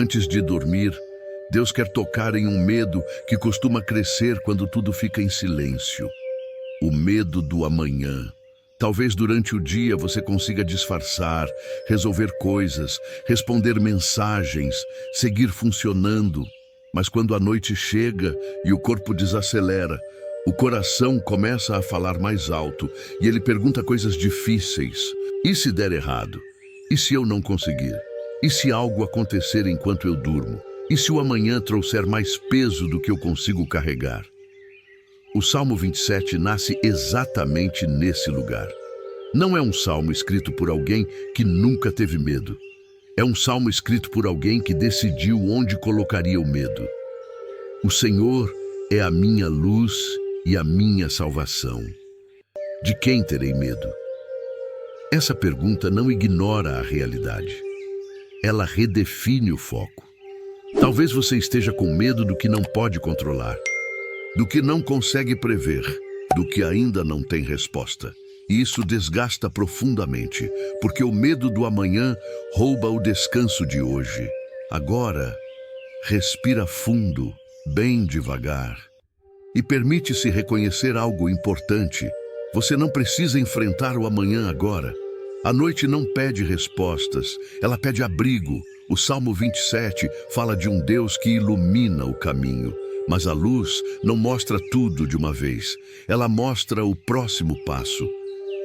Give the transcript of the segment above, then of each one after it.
Antes de dormir, Deus quer tocar em um medo que costuma crescer quando tudo fica em silêncio. O medo do amanhã. Talvez durante o dia você consiga disfarçar, resolver coisas, responder mensagens, seguir funcionando. Mas quando a noite chega e o corpo desacelera, o coração começa a falar mais alto e ele pergunta coisas difíceis. E se der errado? E se eu não conseguir? E se algo acontecer enquanto eu durmo? E se o amanhã trouxer mais peso do que eu consigo carregar? O Salmo 27 nasce exatamente nesse lugar. Não é um salmo escrito por alguém que nunca teve medo. É um salmo escrito por alguém que decidiu onde colocaria o medo. O Senhor é a minha luz e a minha salvação. De quem terei medo? Essa pergunta não ignora a realidade. Ela redefine o foco. Talvez você esteja com medo do que não pode controlar, do que não consegue prever, do que ainda não tem resposta. E isso desgasta profundamente, porque o medo do amanhã rouba o descanso de hoje. Agora, respira fundo, bem devagar, e permite-se reconhecer algo importante. Você não precisa enfrentar o amanhã agora. A noite não pede respostas, ela pede abrigo. O Salmo 27 fala de um Deus que ilumina o caminho, mas a luz não mostra tudo de uma vez. Ela mostra o próximo passo.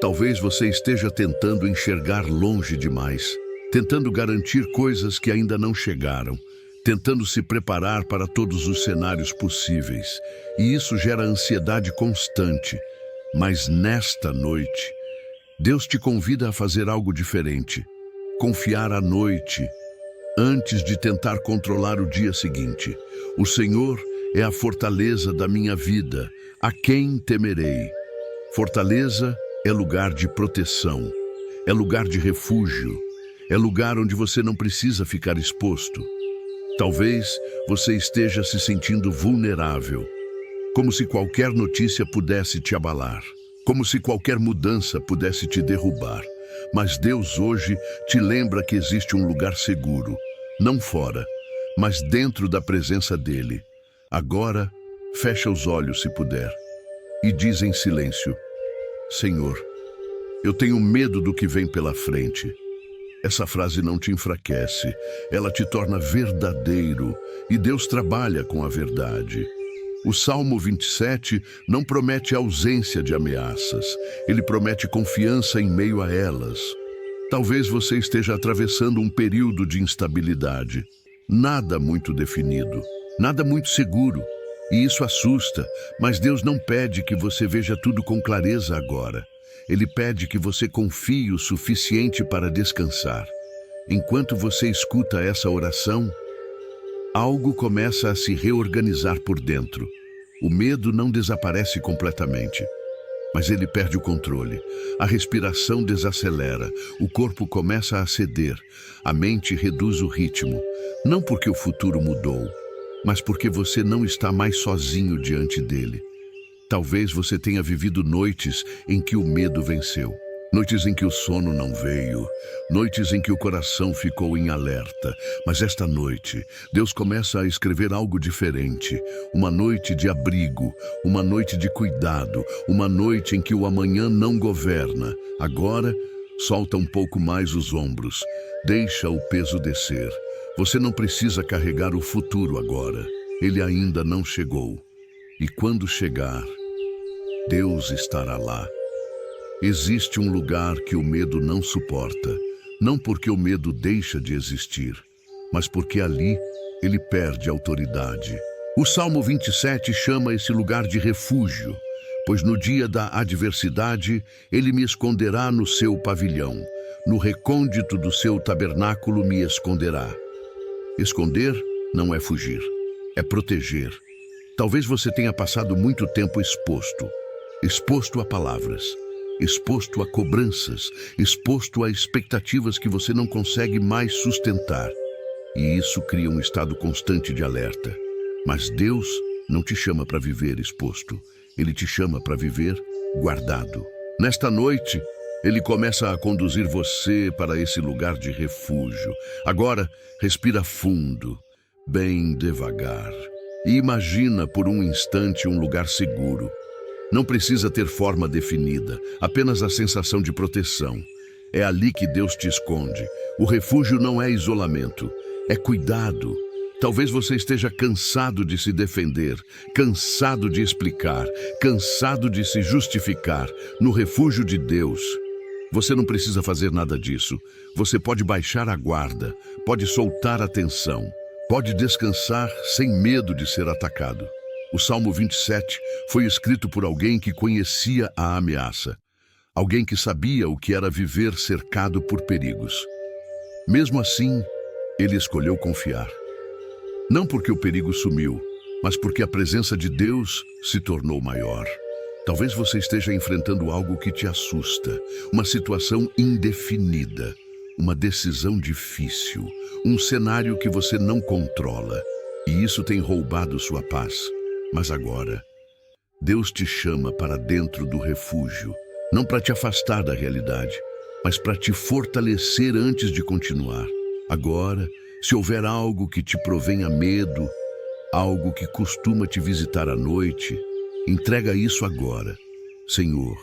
Talvez você esteja tentando enxergar longe demais, tentando garantir coisas que ainda não chegaram, tentando se preparar para todos os cenários possíveis. E isso gera ansiedade constante. Mas nesta noite, Deus te convida a fazer algo diferente. Confiar à noite, antes de tentar controlar o dia seguinte. O Senhor é a fortaleza da minha vida. A quem temerei? Fortaleza é lugar de proteção, é lugar de refúgio, é lugar onde você não precisa ficar exposto. Talvez você esteja se sentindo vulnerável, como se qualquer notícia pudesse te abalar, como se qualquer mudança pudesse te derrubar. Mas Deus hoje te lembra que existe um lugar seguro, não fora, mas dentro da presença dEle. Agora, fecha os olhos se puder e diz em silêncio: Senhor, eu tenho medo do que vem pela frente. Essa frase não te enfraquece, ela te torna verdadeiro, e Deus trabalha com a verdade. O Salmo 27 não promete ausência de ameaças, ele promete confiança em meio a elas. Talvez você esteja atravessando um período de instabilidade, nada muito definido, nada muito seguro, e isso assusta, mas Deus não pede que você veja tudo com clareza agora. Ele pede que você confie o suficiente para descansar. Enquanto você escuta essa oração, algo começa a se reorganizar por dentro. O medo não desaparece completamente, mas ele perde o controle. A respiração desacelera, o corpo começa a ceder, a mente reduz o ritmo, não porque o futuro mudou, mas porque você não está mais sozinho diante dele. Talvez você tenha vivido noites em que o medo venceu, noites em que o sono não veio, noites em que o coração ficou em alerta. Mas esta noite, Deus começa a escrever algo diferente. Uma noite de abrigo, uma noite de cuidado, uma noite em que o amanhã não governa. Agora, solta um pouco mais os ombros, deixa o peso descer. Você não precisa carregar o futuro agora, ele ainda não chegou. E quando chegar, Deus estará lá. Existe um lugar que o medo não suporta, não porque o medo deixa de existir, mas porque ali ele perde autoridade. O Salmo 27 chama esse lugar de refúgio, pois no dia da adversidade ele me esconderá no seu pavilhão, no recôndito do seu tabernáculo me esconderá. Esconder não é fugir, é proteger. Talvez você tenha passado muito tempo exposto a palavras, exposto a cobranças, exposto a expectativas que você não consegue mais sustentar. E isso cria um estado constante de alerta. Mas Deus não te chama para viver exposto, Ele te chama para viver guardado. Nesta noite, Ele começa a conduzir você para esse lugar de refúgio. Agora, respira fundo, bem devagar. E imagina por um instante um lugar seguro. Não precisa ter forma definida, apenas a sensação de proteção. É ali que Deus te esconde. O refúgio não é isolamento, é cuidado. Talvez você esteja cansado de se defender, cansado de explicar, cansado de se justificar. No refúgio de Deus, você não precisa fazer nada disso. Você pode baixar a guarda, pode soltar a tensão, pode descansar sem medo de ser atacado. O Salmo 27 foi escrito por alguém que conhecia a ameaça, alguém que sabia o que era viver cercado por perigos. Mesmo assim, ele escolheu confiar. Não porque o perigo sumiu, mas porque a presença de Deus se tornou maior. Talvez você esteja enfrentando algo que te assusta, uma situação indefinida, uma decisão difícil, um cenário que você não controla, e isso tem roubado sua paz. Mas agora, Deus te chama para dentro do refúgio, não para te afastar da realidade, mas para te fortalecer antes de continuar. Agora, se houver algo que te provenha medo, algo que costuma te visitar à noite, entrega isso agora. Senhor,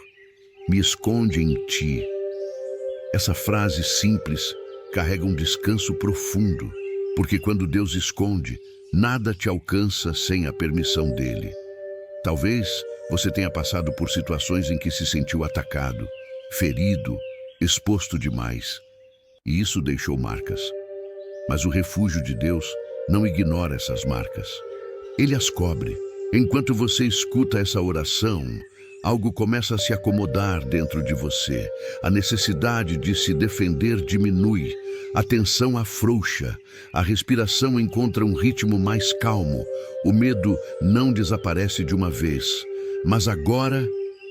me esconde em ti. Essa frase simples carrega um descanso profundo, porque quando Deus esconde, nada te alcança sem a permissão dele. Talvez você tenha passado por situações em que se sentiu atacado, ferido, exposto demais, e isso deixou marcas. Mas o refúgio de Deus não ignora essas marcas. Ele as cobre. Enquanto você escuta essa oração, algo começa a se acomodar dentro de você. A necessidade de se defender diminui, a tensão afrouxa, a respiração encontra um ritmo mais calmo, o medo não desaparece de uma vez. Mas agora,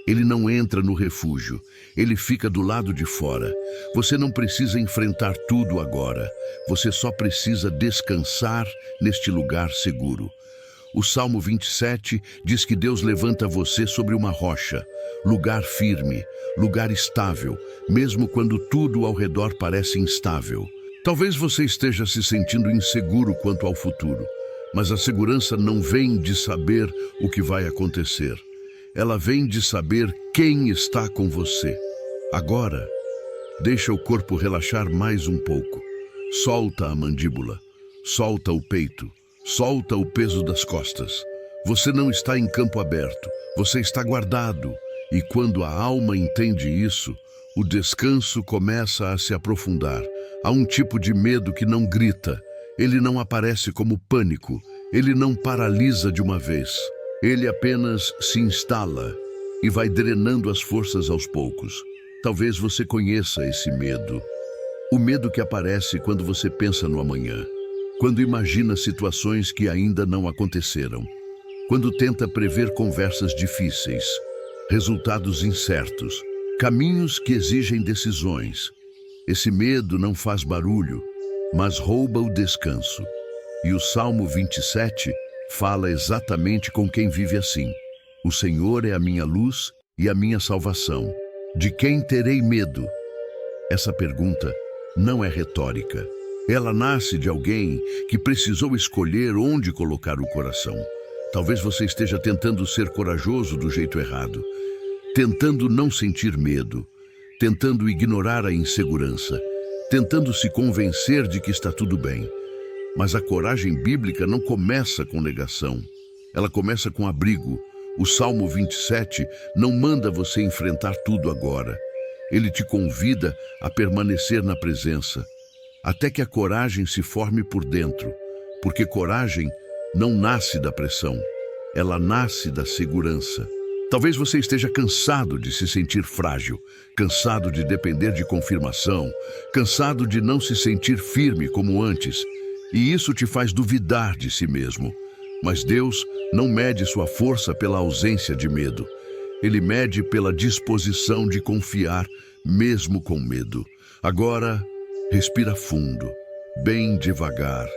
ele não entra no refúgio, ele fica do lado de fora. Você não precisa enfrentar tudo agora, você só precisa descansar neste lugar seguro. O Salmo 27 diz que Deus levanta você sobre uma rocha, lugar firme, lugar estável, mesmo quando tudo ao redor parece instável. Talvez você esteja se sentindo inseguro quanto ao futuro, mas a segurança não vem de saber o que vai acontecer. Ela vem de saber quem está com você. Agora, deixa o corpo relaxar mais um pouco. Solta a mandíbula, solta o peito, solta o peso das costas. Você não está em campo aberto, você está guardado. E quando a alma entende isso, o descanso começa a se aprofundar. Há um tipo de medo que não grita, ele não aparece como pânico, ele não paralisa de uma vez. Ele apenas se instala e vai drenando as forças aos poucos. Talvez você conheça esse medo. O medo que aparece quando você pensa no amanhã, quando imagina situações que ainda não aconteceram, quando tenta prever conversas difíceis, resultados incertos, caminhos que exigem decisões. Esse medo não faz barulho, mas rouba o descanso. E o Salmo 27 fala exatamente com quem vive assim. O Senhor é a minha luz e a minha salvação. De quem terei medo? Essa pergunta não é retórica. Ela nasce de alguém que precisou escolher onde colocar o coração. Talvez você esteja tentando ser corajoso do jeito errado, tentando não sentir medo, tentando ignorar a insegurança, tentando se convencer de que está tudo bem. Mas a coragem bíblica não começa com negação, ela começa com abrigo. O Salmo 27 não manda você enfrentar tudo agora. Ele te convida a permanecer na presença, até que a coragem se forme por dentro, porque coragem não nasce da pressão, ela nasce da segurança. Talvez você esteja cansado de se sentir frágil, cansado de depender de confirmação, cansado de não se sentir firme como antes, e isso te faz duvidar de si mesmo. Mas Deus não mede sua força pela ausência de medo. Ele mede pela disposição de confiar, mesmo com medo. Agora, respira fundo, bem devagar,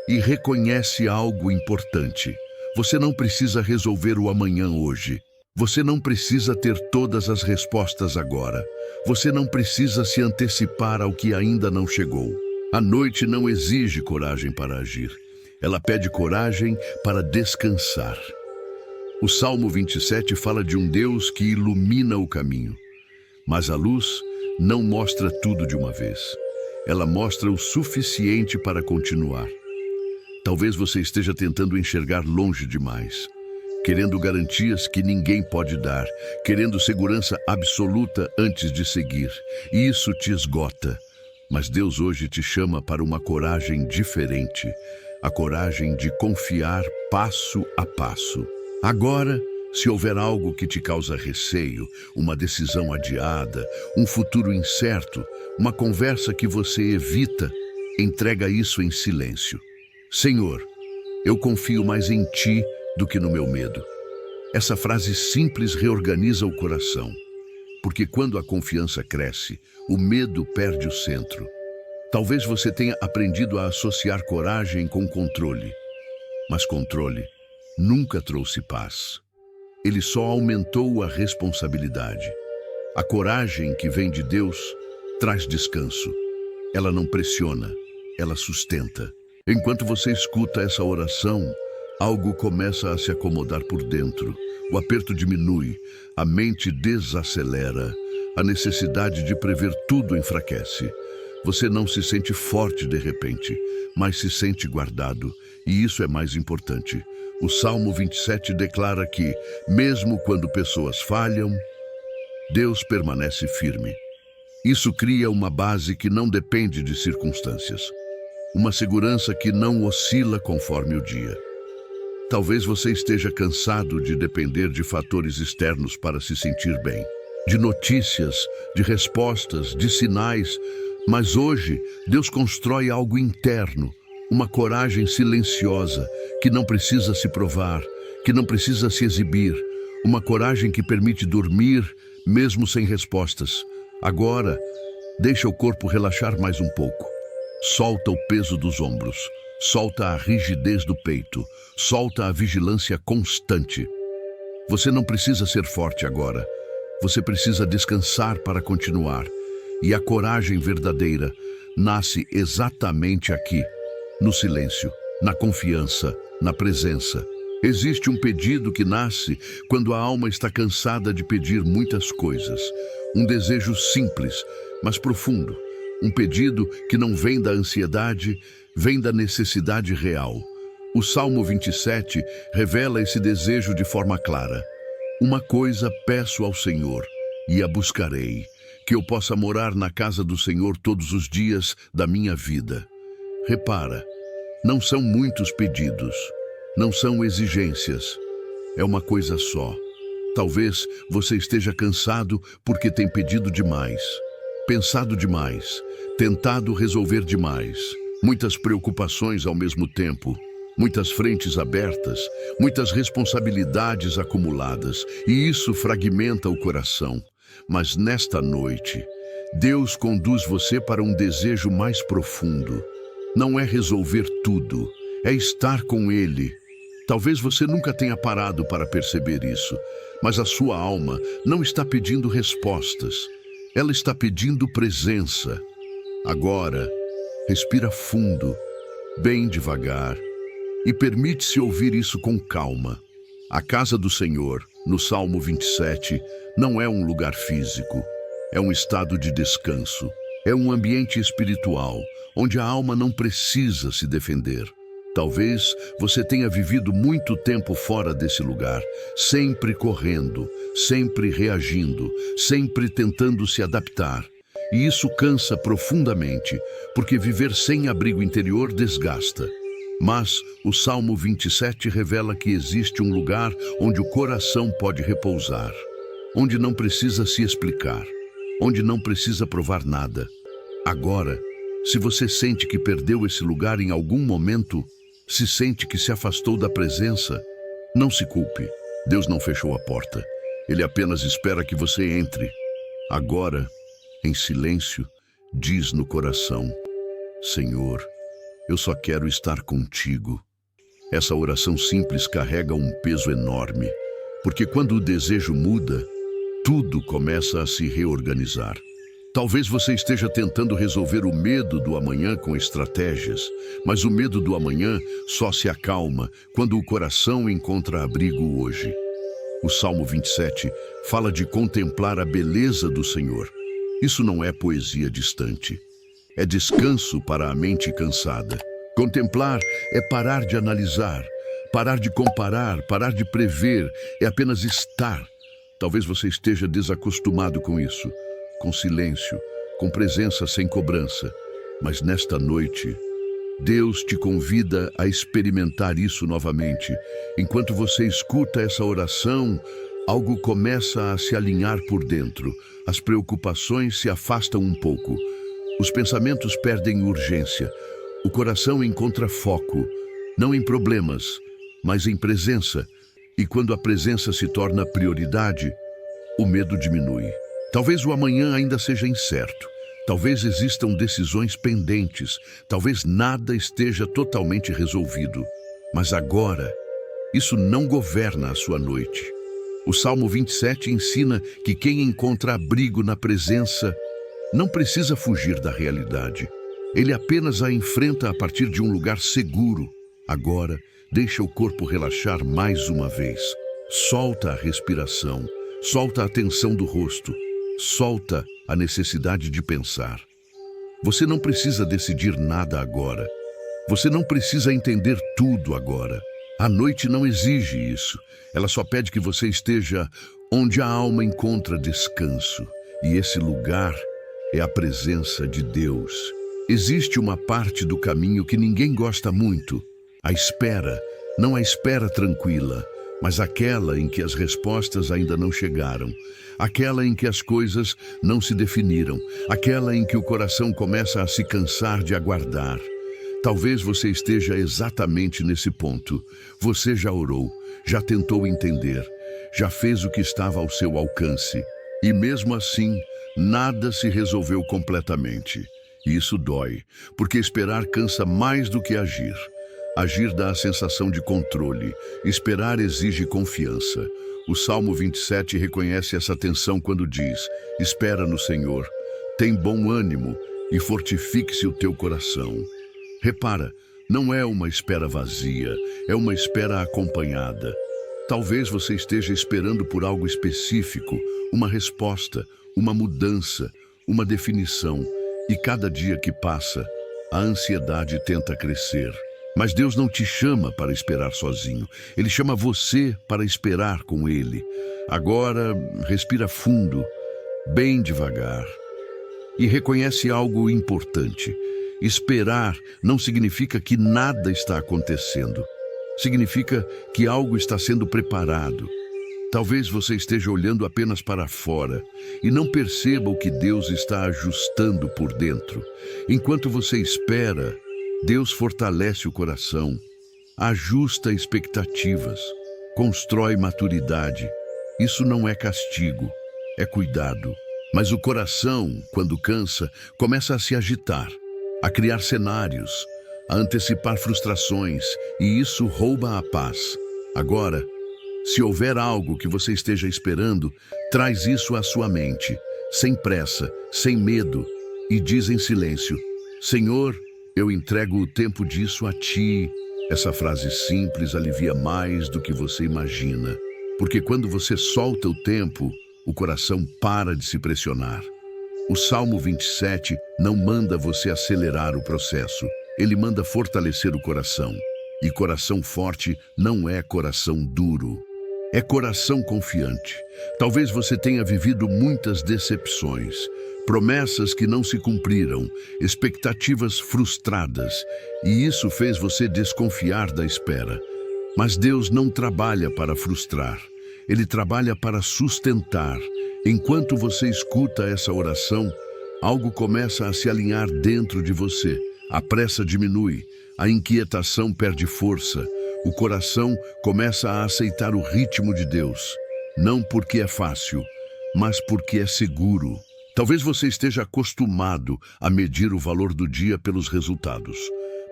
e reconhece algo importante. Você não precisa resolver o amanhã hoje. Você não precisa ter todas as respostas agora. Você não precisa se antecipar ao que ainda não chegou. A noite não exige coragem para agir. Ela pede coragem para descansar. O Salmo 27 fala de um Deus que ilumina o caminho. Mas a luz não mostra tudo de uma vez. Ela mostra o suficiente para continuar. Talvez você esteja tentando enxergar longe demais, querendo garantias que ninguém pode dar, querendo segurança absoluta antes de seguir. E isso te esgota. Mas Deus hoje te chama para uma coragem diferente, a coragem de confiar passo a passo. Agora, se houver algo que te causa receio, uma decisão adiada, um futuro incerto, uma conversa que você evita, entrega isso em silêncio. Senhor, eu confio mais em Ti do que no meu medo. Essa frase simples reorganiza o coração, porque quando a confiança cresce, o medo perde o centro. Talvez você tenha aprendido a associar coragem com controle, mas controle nunca trouxe paz. Ele só aumentou a responsabilidade. A coragem que vem de Deus traz descanso. Ela não pressiona, ela sustenta. Enquanto você escuta essa oração, algo começa a se acomodar por dentro. O aperto diminui, a mente desacelera, a necessidade de prever tudo enfraquece. Você não se sente forte de repente, mas se sente guardado, e isso é mais importante. O Salmo 27 declara que, mesmo quando pessoas falham, Deus permanece firme. Isso cria uma base que não depende de circunstâncias. Uma segurança que não oscila conforme o dia. Talvez você esteja cansado de depender de fatores externos para se sentir bem. De notícias, de respostas, de sinais. Mas hoje, Deus constrói algo interno. Uma coragem silenciosa, que não precisa se provar, que não precisa se exibir. Uma coragem que permite dormir, mesmo sem respostas. Agora, deixa o corpo relaxar mais um pouco. Solta o peso dos ombros, solta a rigidez do peito, solta a vigilância constante. Você não precisa ser forte agora. Você precisa descansar para continuar. E a coragem verdadeira nasce exatamente aqui. No silêncio, na confiança, na presença. Existe um pedido que nasce quando a alma está cansada de pedir muitas coisas. Um desejo simples, mas profundo. Um pedido que não vem da ansiedade, vem da necessidade real. O Salmo 27 revela esse desejo de forma clara. Uma coisa peço ao Senhor, e a buscarei, que eu possa morar na casa do Senhor todos os dias da minha vida. Repara, não são muitos pedidos, não são exigências, é uma coisa só. Talvez você esteja cansado porque tem pedido demais, pensado demais, tentado resolver demais, muitas preocupações ao mesmo tempo, muitas frentes abertas, muitas responsabilidades acumuladas, e isso fragmenta o coração. Mas nesta noite, Deus conduz você para um desejo mais profundo. Não é resolver tudo, é estar com Ele. Talvez você nunca tenha parado para perceber isso, mas a sua alma não está pedindo respostas. Ela está pedindo presença. Agora, respira fundo, bem devagar, e permite-se ouvir isso com calma. A casa do Senhor, no Salmo 27, não é um lugar físico, é um estado de descanso. É um ambiente espiritual, onde a alma não precisa se defender. Talvez você tenha vivido muito tempo fora desse lugar, sempre correndo, sempre reagindo, sempre tentando se adaptar. E isso cansa profundamente, porque viver sem abrigo interior desgasta. Mas o Salmo 27 revela que existe um lugar onde o coração pode repousar, onde não precisa se explicar, onde não precisa provar nada. Agora, se você sente que perdeu esse lugar em algum momento, se sente que se afastou da presença, não se culpe. Deus não fechou a porta. Ele apenas espera que você entre. Agora, em silêncio, diz no coração: Senhor, eu só quero estar contigo. Essa oração simples carrega um peso enorme. Porque quando o desejo muda, tudo começa a se reorganizar. Talvez você esteja tentando resolver o medo do amanhã com estratégias, mas o medo do amanhã só se acalma quando o coração encontra abrigo hoje. O Salmo 27 fala de contemplar a beleza do Senhor. Isso não é poesia distante. É descanso para a mente cansada. Contemplar é parar de analisar, parar de comparar, parar de prever, é apenas estar. Talvez você esteja desacostumado com isso, com silêncio, com presença sem cobrança. Mas nesta noite, Deus te convida a experimentar isso novamente. Enquanto você escuta essa oração, algo começa a se alinhar por dentro. As preocupações se afastam um pouco. Os pensamentos perdem urgência. O coração encontra foco, não em problemas, mas em presença. E quando a presença se torna prioridade, o medo diminui. Talvez o amanhã ainda seja incerto. Talvez existam decisões pendentes. Talvez nada esteja totalmente resolvido. Mas agora, isso não governa a sua noite. O Salmo 27 ensina que quem encontra abrigo na presença não precisa fugir da realidade. Ele apenas a enfrenta a partir de um lugar seguro. Agora, deixa o corpo relaxar mais uma vez. Solta a respiração. Solta a tensão do rosto. Solta a necessidade de pensar. Você não precisa decidir nada agora. Você não precisa entender tudo agora. A noite não exige isso. Ela só pede que você esteja onde a alma encontra descanso. E esse lugar é a presença de Deus. Existe uma parte do caminho que ninguém gosta muito. A espera, não a espera tranquila, mas aquela em que as respostas ainda não chegaram. Aquela em que as coisas não se definiram. Aquela em que o coração começa a se cansar de aguardar. Talvez você esteja exatamente nesse ponto. Você já orou, já tentou entender, já fez o que estava ao seu alcance. E mesmo assim, nada se resolveu completamente. E isso dói, porque esperar cansa mais do que agir. Agir dá a sensação de controle. Esperar exige confiança. O Salmo 27 reconhece essa tensão quando diz: espera no Senhor, tem bom ânimo e fortifique-se o teu coração. Repara, não é uma espera vazia, é uma espera acompanhada. Talvez você esteja esperando por algo específico, uma resposta, uma mudança, uma definição. E cada dia que passa, a ansiedade tenta crescer. Mas Deus não te chama para esperar sozinho. Ele chama você para esperar com Ele. Agora, respira fundo, bem devagar. E reconhece algo importante. Esperar não significa que nada está acontecendo. Significa que algo está sendo preparado. Talvez você esteja olhando apenas para fora e não perceba o que Deus está ajustando por dentro. Enquanto você espera, Deus fortalece o coração, ajusta expectativas, constrói maturidade. Isso não é castigo, é cuidado. Mas o coração, quando cansa, começa a se agitar, a criar cenários, a antecipar frustrações, e isso rouba a paz. Agora, se houver algo que você esteja esperando, traz isso à sua mente, sem pressa, sem medo, e diz em silêncio: Senhor, eu entrego o tempo disso a Ti. Essa frase simples alivia mais do que você imagina, porque quando você solta o tempo, o coração para de se pressionar. O Salmo 27 não manda você acelerar o processo, ele manda fortalecer o coração. E coração forte não é coração duro, é coração confiante. Talvez você tenha vivido muitas decepções, promessas que não se cumpriram, expectativas frustradas, e isso fez você desconfiar da espera. Mas Deus não trabalha para frustrar, Ele trabalha para sustentar. Enquanto você escuta essa oração, algo começa a se alinhar dentro de você. A pressa diminui, a inquietação perde força, o coração começa a aceitar o ritmo de Deus. Não porque é fácil, mas porque é seguro. Talvez você esteja acostumado a medir o valor do dia pelos resultados,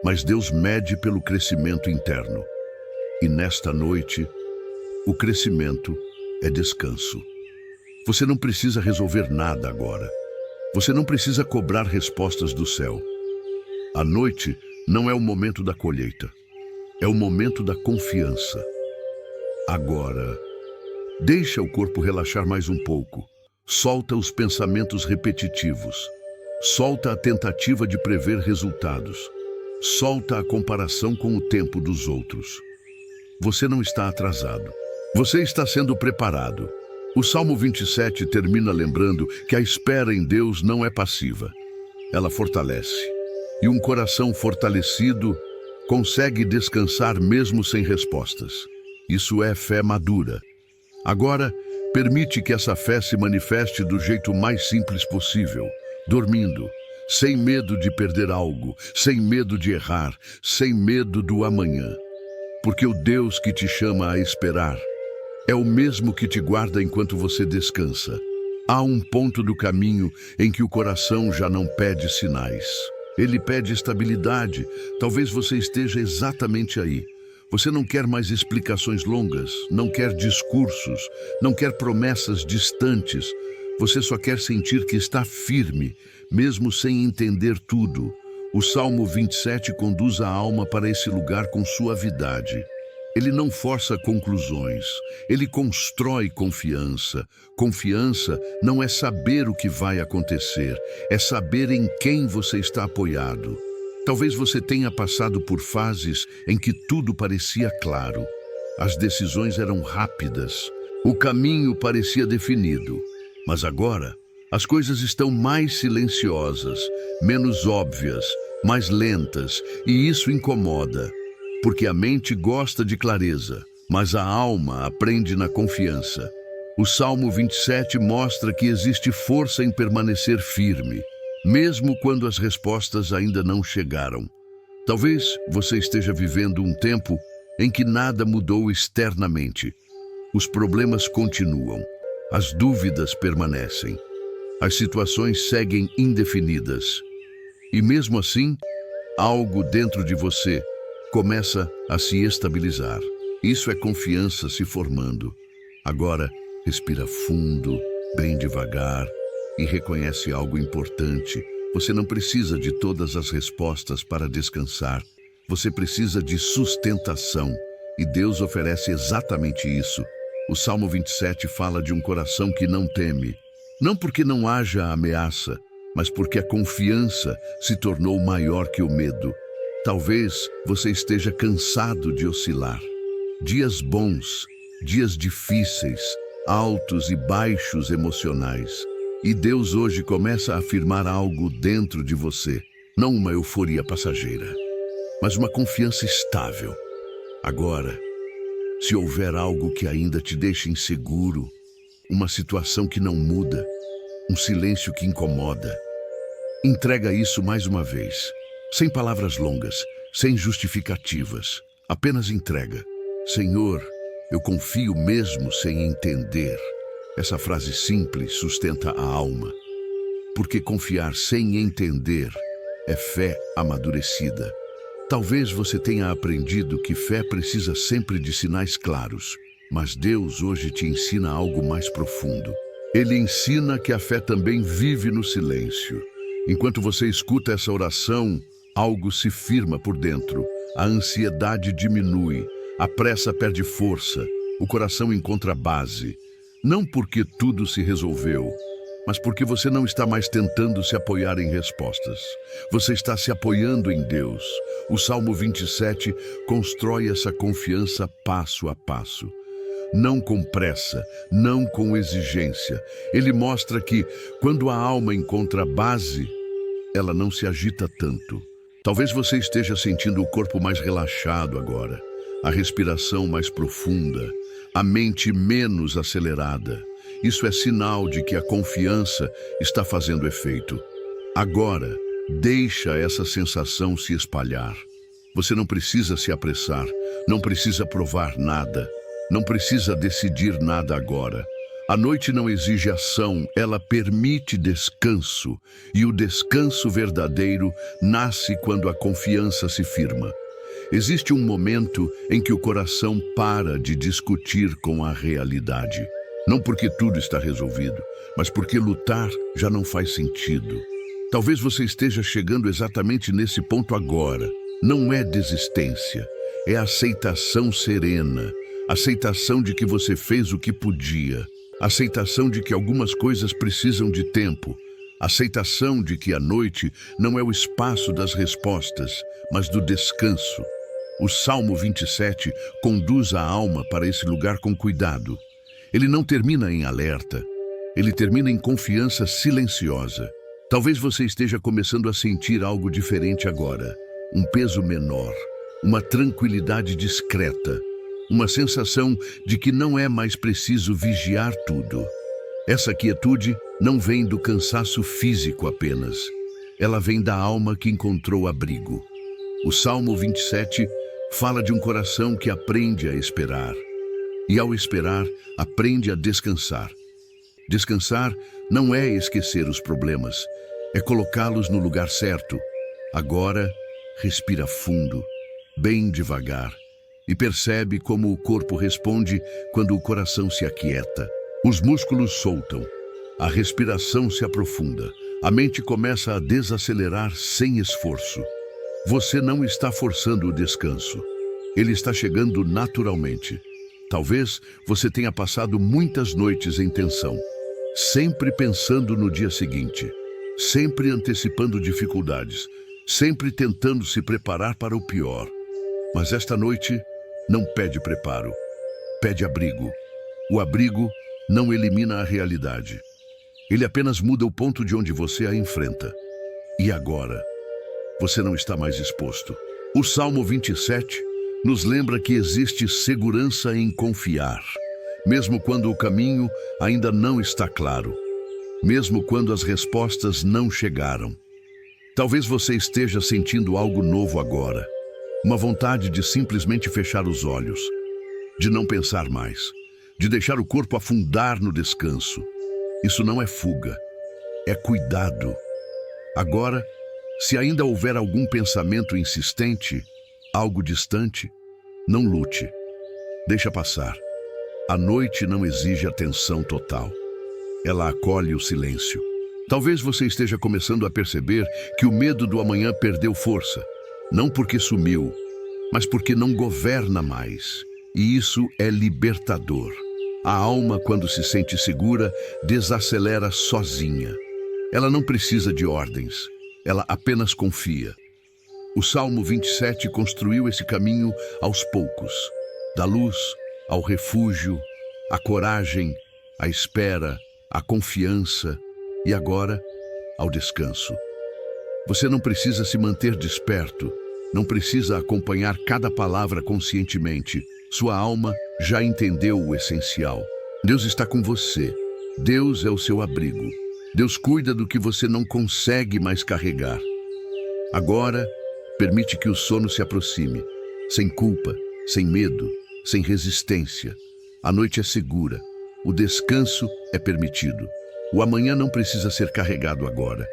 mas Deus mede pelo crescimento interno. E nesta noite, O crescimento é descanso. Você não precisa resolver nada agora. Você não precisa cobrar respostas do céu. A noite não é o momento da colheita. É o momento da confiança. Agora, deixa o corpo relaxar mais um pouco. Solta os pensamentos repetitivos. Solta a tentativa de prever resultados. Solta a comparação com o tempo dos outros. Você não está atrasado. Você está sendo preparado. O Salmo 27 termina lembrando que a espera em Deus não é passiva. Ela fortalece. E um coração fortalecido consegue descansar mesmo sem respostas. Isso é fé madura. Agora, permite que essa fé se manifeste do jeito mais simples possível, dormindo, sem medo de perder algo, sem medo de errar, sem medo do amanhã. Porque o Deus que te chama a esperar é o mesmo que te guarda enquanto você descansa. Há um ponto do caminho em que o coração já não pede sinais. Ele pede estabilidade. Talvez você esteja exatamente aí. Você não quer mais explicações longas, não quer discursos, não quer promessas distantes. Você só quer sentir que está firme, mesmo sem entender tudo. O Salmo 27 conduz a alma para esse lugar com suavidade. Ele não força conclusões, ele constrói confiança. Confiança não é saber o que vai acontecer, é saber em quem você está apoiado. Talvez você tenha passado por fases em que tudo parecia claro. As decisões eram rápidas, o caminho parecia definido. Mas agora, as coisas estão mais silenciosas, menos óbvias, mais lentas, e isso incomoda. Porque a mente gosta de clareza, mas a alma aprende na confiança. O Salmo 27 mostra que existe força em permanecer firme, mesmo quando as respostas ainda não chegaram. Talvez você esteja vivendo um tempo em que nada mudou externamente. Os problemas continuam, as dúvidas permanecem, as situações seguem indefinidas. E mesmo assim, algo dentro de você começa a se estabilizar. Isso é confiança se formando. Agora, respira fundo, bem devagar, e reconhece algo importante. Você não precisa de todas as respostas para descansar. Você precisa de sustentação, e Deus oferece exatamente isso. O Salmo 27 fala de um coração que não teme, não porque não haja ameaça, mas porque a confiança se tornou maior que o medo. Talvez você esteja cansado de oscilar. Dias bons, dias difíceis, altos e baixos emocionais. E Deus hoje começa a afirmar algo dentro de você. Não uma euforia passageira, mas uma confiança estável. Agora, se houver algo que ainda te deixa inseguro, uma situação que não muda, um silêncio que incomoda, entrega isso mais uma vez. Sem palavras longas, sem justificativas, apenas entrega. Senhor, eu confio mesmo sem entender. Essa frase simples sustenta a alma, porque confiar sem entender é fé amadurecida. Talvez você tenha aprendido que fé precisa sempre de sinais claros, mas Deus hoje te ensina algo mais profundo. Ele ensina que a fé também vive no silêncio. Enquanto você escuta essa oração, algo se firma por dentro, a ansiedade diminui, a pressa perde força, o coração encontra base. Não porque tudo se resolveu, mas porque você não está mais tentando se apoiar em respostas. Você está se apoiando em Deus. O Salmo 27 constrói essa confiança passo a passo. Não com pressa, não com exigência. Ele mostra que, quando a alma encontra base, ela não se agita tanto. Talvez você esteja sentindo o corpo mais relaxado agora, a respiração mais profunda, a mente menos acelerada. Isso é sinal de que a confiança está fazendo efeito. Agora, deixa essa sensação se espalhar. Você não precisa se apressar, não precisa provar nada, não precisa decidir nada agora. A noite não exige ação, ela permite descanso, e o descanso verdadeiro nasce quando a confiança se firma. Existe um momento em que o coração para de discutir com a realidade. Não porque tudo está resolvido, mas porque lutar já não faz sentido. Talvez você esteja chegando exatamente nesse ponto agora. Não é desistência, é aceitação serena. Aceitação de que você fez o que podia. Aceitação de que algumas coisas precisam de tempo. Aceitação de que a noite não é o espaço das respostas, mas do descanso. O Salmo 27 conduz a alma para esse lugar com cuidado. Ele não termina em alerta, ele termina em confiança silenciosa. Talvez você esteja começando a sentir algo diferente agora. Um peso menor, uma tranquilidade discreta, uma sensação de que não é mais preciso vigiar tudo. Essa quietude não vem do cansaço físico apenas. Ela vem da alma que encontrou abrigo. O Salmo 27 fala de um coração que aprende a esperar. E ao esperar, aprende a descansar. Descansar não é esquecer os problemas, é colocá-los no lugar certo. Agora, respira fundo, bem devagar, e percebe como o corpo responde quando o coração se aquieta. Os músculos soltam, a respiração se aprofunda, a mente começa a desacelerar sem esforço. Você não está forçando o descanso, ele está chegando naturalmente. Talvez você tenha passado muitas noites em tensão, sempre pensando no dia seguinte, sempre antecipando dificuldades, sempre tentando se preparar para o pior. Mas esta noite não pede preparo, pede abrigo. O abrigo não elimina a realidade. Ele apenas muda o ponto de onde você a enfrenta. E agora, você não está mais exposto. O Salmo 27 nos lembra que existe segurança em confiar, mesmo quando o caminho ainda não está claro, mesmo quando as respostas não chegaram. Talvez você esteja sentindo algo novo agora, uma vontade de simplesmente fechar os olhos, de não pensar mais, de deixar o corpo afundar no descanso. Isso não é fuga, é cuidado. Agora, se ainda houver algum pensamento insistente, algo distante, não lute. Deixa passar. A noite não exige atenção total. Ela acolhe o silêncio. Talvez você esteja começando a perceber que o medo do amanhã perdeu força. Não porque sumiu, mas porque não governa mais. E isso é libertador. A alma, quando se sente segura, desacelera sozinha. Ela não precisa de ordens. Ela apenas confia. O Salmo 27 construiu esse caminho aos poucos, da luz ao refúgio, à coragem, à espera, à confiança e agora ao descanso. Você não precisa se manter desperto, não precisa acompanhar cada palavra conscientemente. Sua alma já entendeu o essencial. Deus está com você. Deus é o seu abrigo. Deus cuida do que você não consegue mais carregar. Agora, permite que o sono se aproxime, sem culpa, sem medo, sem resistência. A noite é segura, o descanso é permitido. O amanhã não precisa ser carregado agora.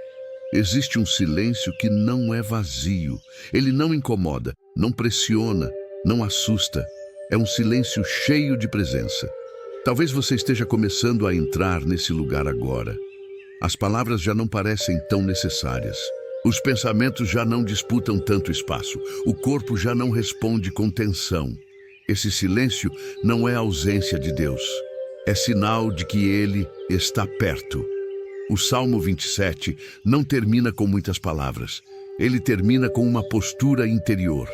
Existe um silêncio que não é vazio. Ele não incomoda, não pressiona, não assusta. É um silêncio cheio de presença. Talvez você esteja começando a entrar nesse lugar agora. As palavras já não parecem tão necessárias. Os pensamentos já não disputam tanto espaço. O corpo já não responde com tensão. Esse silêncio não é ausência de Deus. É sinal de que Ele está perto. O Salmo 27 não termina com muitas palavras. Ele termina com uma postura interior.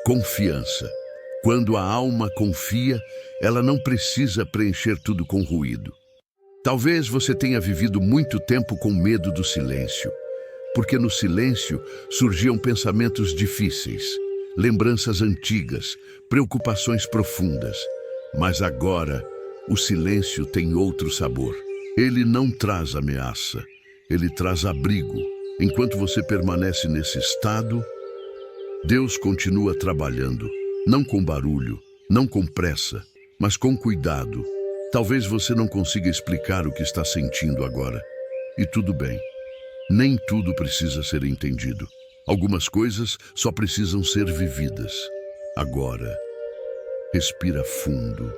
Confiança. Quando a alma confia, ela não precisa preencher tudo com ruído. Talvez você tenha vivido muito tempo com medo do silêncio, porque no silêncio surgiam pensamentos difíceis, lembranças antigas, preocupações profundas. Mas agora, o silêncio tem outro sabor. Ele não traz ameaça, ele traz abrigo. Enquanto você permanece nesse estado, Deus continua trabalhando, não com barulho, não com pressa, mas com cuidado. Talvez você não consiga explicar o que está sentindo agora. E tudo bem. Nem tudo precisa ser entendido. Algumas coisas só precisam ser vividas. Agora, respira fundo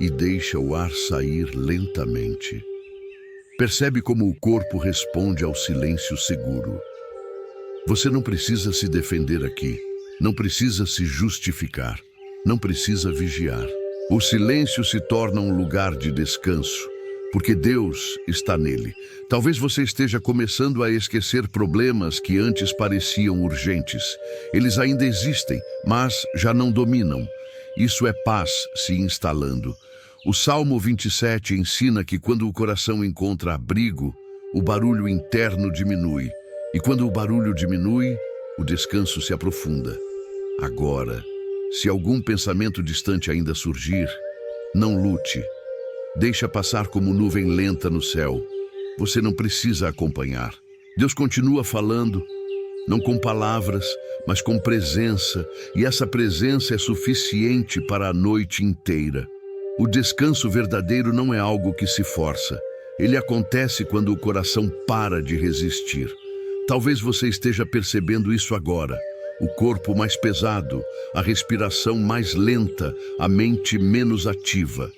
e deixa o ar sair lentamente. Percebe como o corpo responde ao silêncio seguro. Você não precisa se defender aqui, não precisa se justificar, não precisa vigiar. O silêncio se torna um lugar de descanso, porque Deus está nele. Talvez você esteja começando a esquecer problemas que antes pareciam urgentes. Eles ainda existem, mas já não dominam. Isso é paz se instalando. O Salmo 27 ensina que quando o coração encontra abrigo, o barulho interno diminui. E quando o barulho diminui, o descanso se aprofunda. Agora, se algum pensamento distante ainda surgir, não lute. Deixa passar como nuvem lenta no céu. Você não precisa acompanhar. Deus continua falando, não com palavras, mas com presença, e essa presença é suficiente para a noite inteira. O descanso verdadeiro não é algo que se força. Ele acontece quando o coração para de resistir. Talvez você esteja percebendo isso agora. O corpo mais pesado, a respiração mais lenta, a mente menos ativa.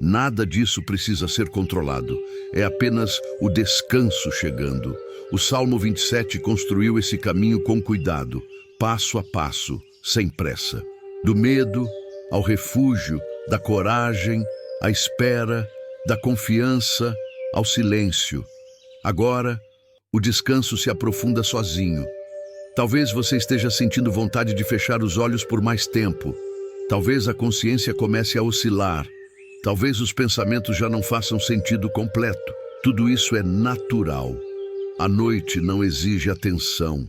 Nada disso precisa ser controlado. É apenas o descanso chegando. O Salmo 27 construiu esse caminho com cuidado, passo a passo, sem pressa. Do medo ao refúgio, da coragem, à espera, da confiança, ao silêncio. Agora, o descanso se aprofunda sozinho. Talvez você esteja sentindo vontade de fechar os olhos por mais tempo. Talvez a consciência comece a oscilar. Talvez os pensamentos já não façam sentido completo. Tudo isso é natural. A noite não exige atenção.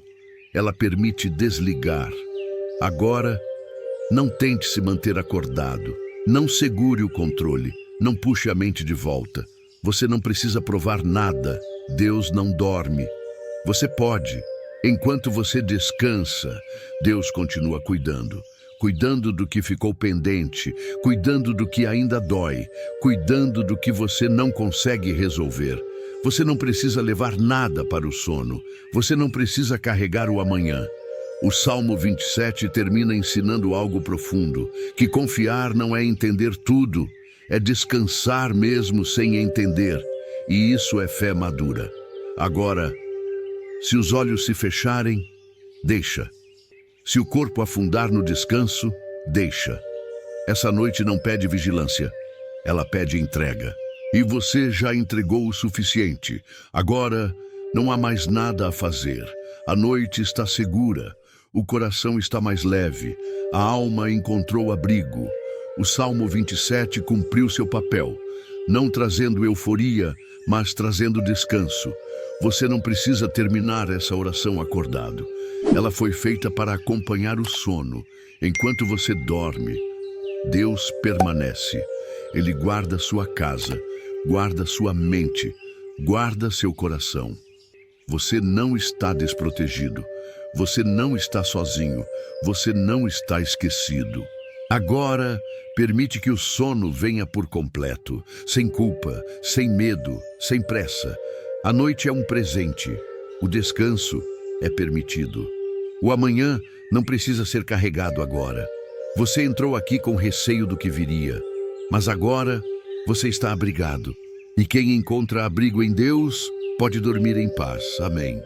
Ela permite desligar. Agora, não tente se manter acordado. Não segure o controle, não puxe a mente de volta. Você não precisa provar nada. Deus não dorme. Você pode. Enquanto você descansa, Deus continua cuidando. Cuidando do que ficou pendente, cuidando do que ainda dói, cuidando do que você não consegue resolver. Você não precisa levar nada para o sono. Você não precisa carregar o amanhã. O Salmo 27 termina ensinando algo profundo, que confiar não é entender tudo, é descansar mesmo sem entender, e isso é fé madura. Agora, se os olhos se fecharem, deixa. Se o corpo afundar no descanso, deixa. Essa noite não pede vigilância, ela pede entrega. E você já entregou o suficiente. Agora, não há mais nada a fazer. A noite está segura. O coração está mais leve, a alma encontrou abrigo. O Salmo 27 cumpriu seu papel, não trazendo euforia, mas trazendo descanso. Você não precisa terminar essa oração acordado. Ela foi feita para acompanhar o sono. Enquanto você dorme, Deus permanece. Ele guarda sua casa, guarda sua mente, guarda seu coração. Você não está desprotegido. Você não está sozinho, você não está esquecido. Agora, permite que o sono venha por completo, sem culpa, sem medo, sem pressa. A noite é um presente, o descanso é permitido. O amanhã não precisa ser carregado agora. Você entrou aqui com receio do que viria, mas agora você está abrigado. E quem encontra abrigo em Deus pode dormir em paz. Amém.